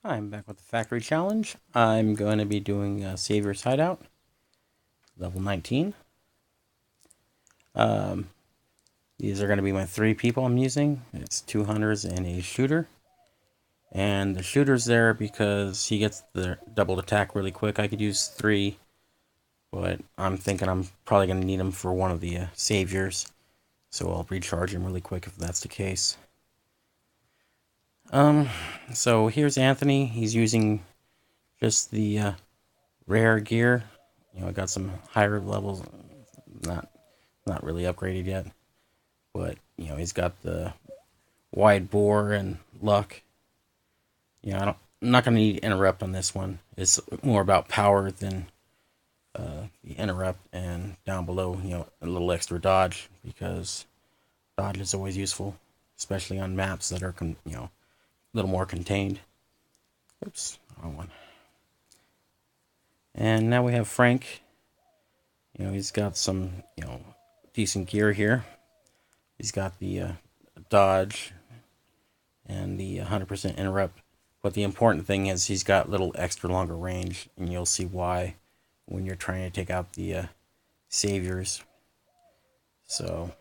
I'm back with the factory challenge. I'm going to be doing Savior's Hideout, level 19. Um, these are going to be my three people I'm using. It's two hunters and a shooter. And the shooter's there because he gets the double attack really quick. I could use three, but I'm thinking I'm probably going to need him for one of the saviors. So I'll recharge him really quick if that's the case. Um, so here's Anthony. He's using just the rare gear. I got some higher levels, not really upgraded yet, but he's got the wide bore and luck. I'm not gonna need interrupt on this one. It's more about power than the interrupt, and down below, a little extra dodge, because dodge is always useful, especially on maps that are a little more contained. Oops, wrong one. And now we have Frank. He's got some decent gear here. He's got the dodge and the 100% interrupt. But the important thing is he's got little extra longer range, and you'll see why when you're trying to take out the saviors. So,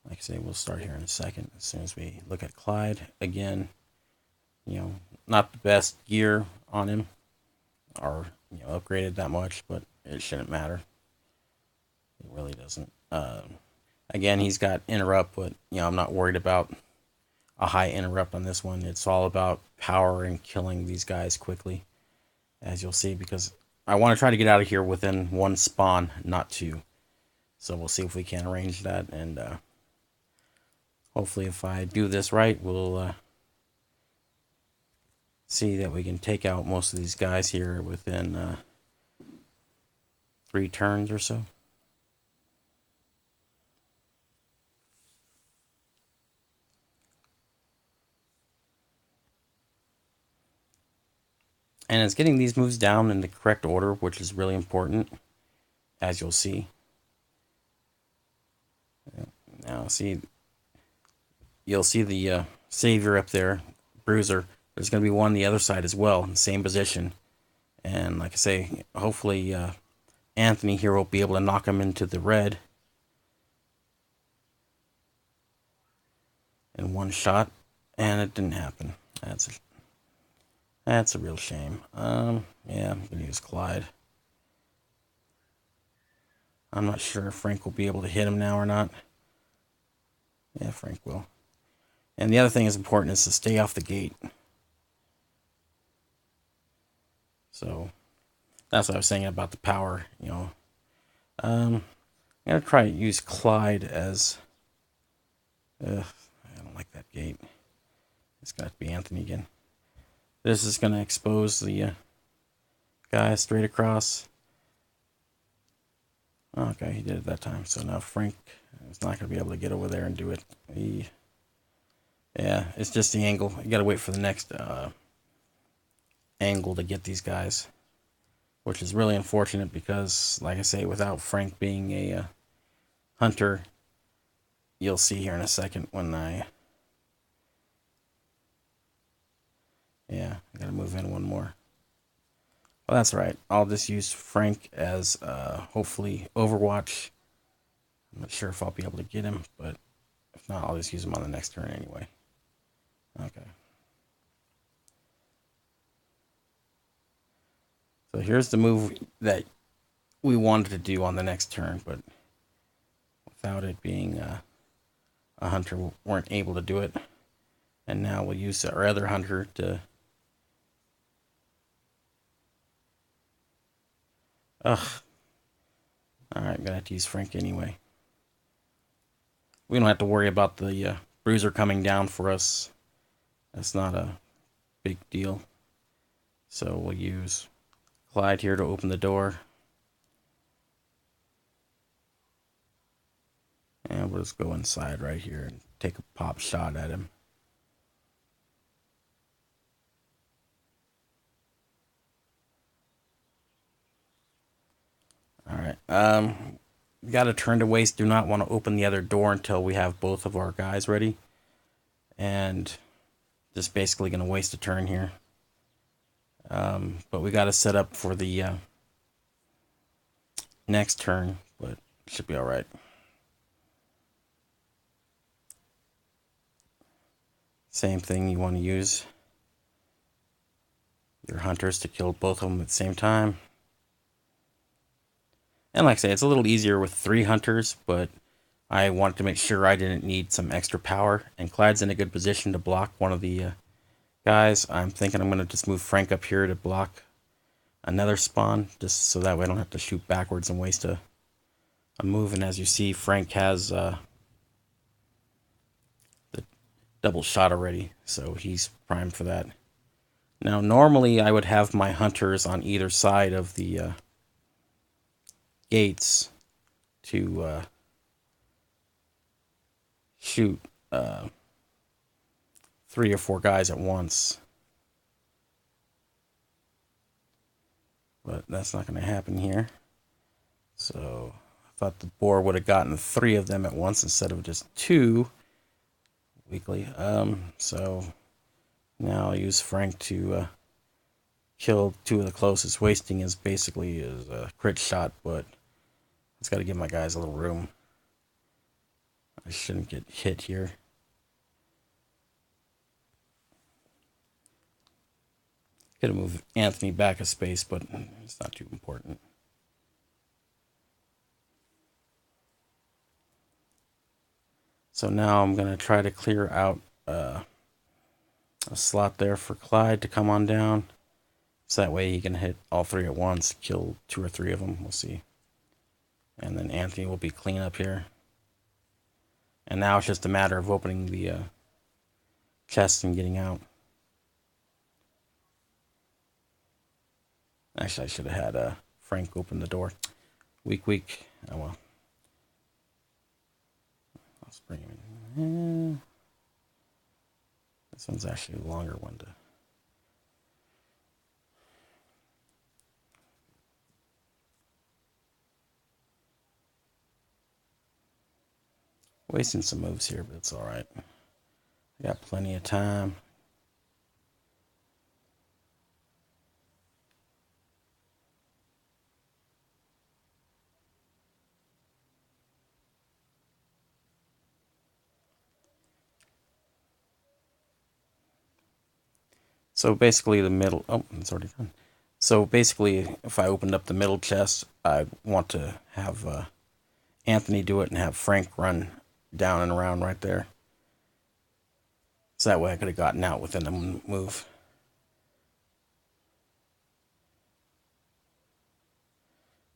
like I say, we'll start here in a second. As soon as we look at Clyde again, not the best gear on him, or upgraded that much, but it shouldn't matter. It really doesn't. Again, he's got interrupt, but I'm not worried about a high interrupt on this one. It's all about power and killing these guys quickly, as you'll see, because I want to try to get out of here within one spawn, not two. So we'll see if we can arrange that, and hopefully if I do this right, we'll see that we can take out most of these guys here within 3 turns or so. And it's getting these moves down in the correct order, which is really important, as you'll see. Now, you'll see the savior up there, bruiser. There's going to be one on the other side as well, in the same position. And like I say, hopefully Anthony here will be able to knock him into the red in one shot, and it didn't happen. That's a real shame. Yeah, I'm gonna use Clyde. I'm not sure if Frank will be able to hit him now or not. Yeah, Frank will. And the other thing that's important is to stay off the gate. So that's what I was saying about the power. I'm gonna try to use Clyde as. I don't like that gate. It's got to be Anthony again. This is gonna expose the guy straight across. Okay, he did it that time. So now Frank is not going to be able to get over there and do it. Yeah, it's just the angle. You got to wait for the next angle to get these guys, which is really unfortunate because, like I say, without Frank being a hunter, you'll see here in a second when yeah, I got to move in one more. Well, that's right. I'll just use Frank as hopefully Overwatch. I'm not sure if I'll be able to get him, but if not, I'll just use him on the next turn anyway. Okay. So here's the move that we wanted to do on the next turn, but without it being a hunter, we weren't able to do it. And now we'll use our other hunter to... Ugh. Alright, I'm gonna have to use Frank anyway. We don't have to worry about the bruiser coming down for us. That's not a big deal. So we'll use Clyde here to open the door. And we'll just go inside right here and take a pop shot at him. Alright, got a turn to waste. Do not want to open the other door until we have both of our guys ready. And just basically going to waste a turn here. But we got to set up for the next turn, but it should be alright. Same thing, you want to use your hunters to kill both of them at the same time. And like I say, it's a little easier with 3 hunters, but I wanted to make sure I didn't need some extra power. And Clyde's in a good position to block one of the guys. I'm thinking I'm going to just move Frank up here to block another spawn, just so that way I don't have to shoot backwards and waste a move. And as you see, Frank has the double shot already, so he's primed for that. Now, normally I would have my hunters on either side of the gates to shoot 3 or 4 guys at once. But that's not going to happen here. So I thought the boar would have gotten 3 of them at once instead of just 2 weakly. So now I'll use Frank to kill 2 of the closest. Wasting is basically a crit shot, but it's got to give my guys a little room. I shouldn't get hit here. Could have moved Anthony back a space, but it's not too important. So now I'm going to try to clear out a slot there for Clyde to come on down. So that way he can hit all 3 at once, kill 2 or 3 of them, we'll see. And then Anthony will be clean up here. And now it's just a matter of opening the chest and getting out. Actually, I should have had Frank open the door. Weak. Oh well. Let's bring him in. This one's actually a longer one to. Wasting some moves here, but it's alright. I got plenty of time. So basically the middle, oh, it's already done. So basically, if I opened up the middle chest, I want to have Anthony do it and have Frank run down and around right there. So that way I could have gotten out within a move.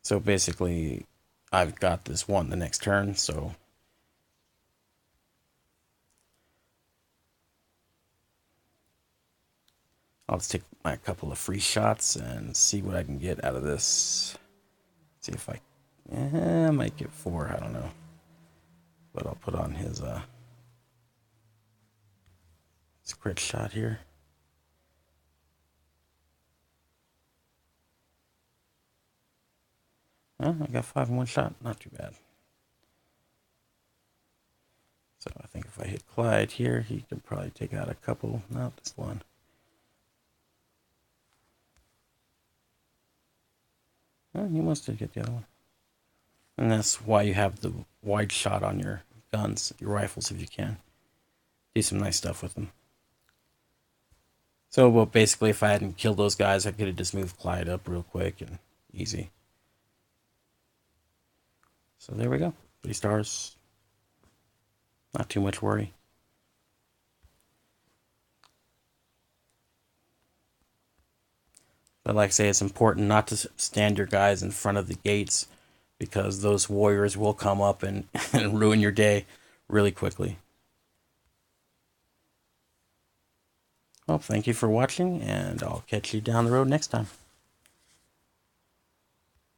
So basically, I've got this one the next turn, so I'll just take my couple of free shots and see what I can get out of this. See if I might get 4, I don't know. But I'll put on his crit shot here. Oh, I got 5 in 1 shot, not too bad. So I think if I hit Clyde here, he could probably take out a couple. No, just 1. Oh, he wants to get the other one. And that's why you have the wide shot on your guns, your rifles, if you can. Do some nice stuff with them. So, well, basically, if I hadn't killed those guys, I could have just moved Clyde up real quick and easy. So there we go. 3 stars. Not too much worry. But like I say, it's important not to stand your guys in front of the gates, because those warriors will come up and ruin your day really quickly. Well, thank you for watching, and I'll catch you down the road next time.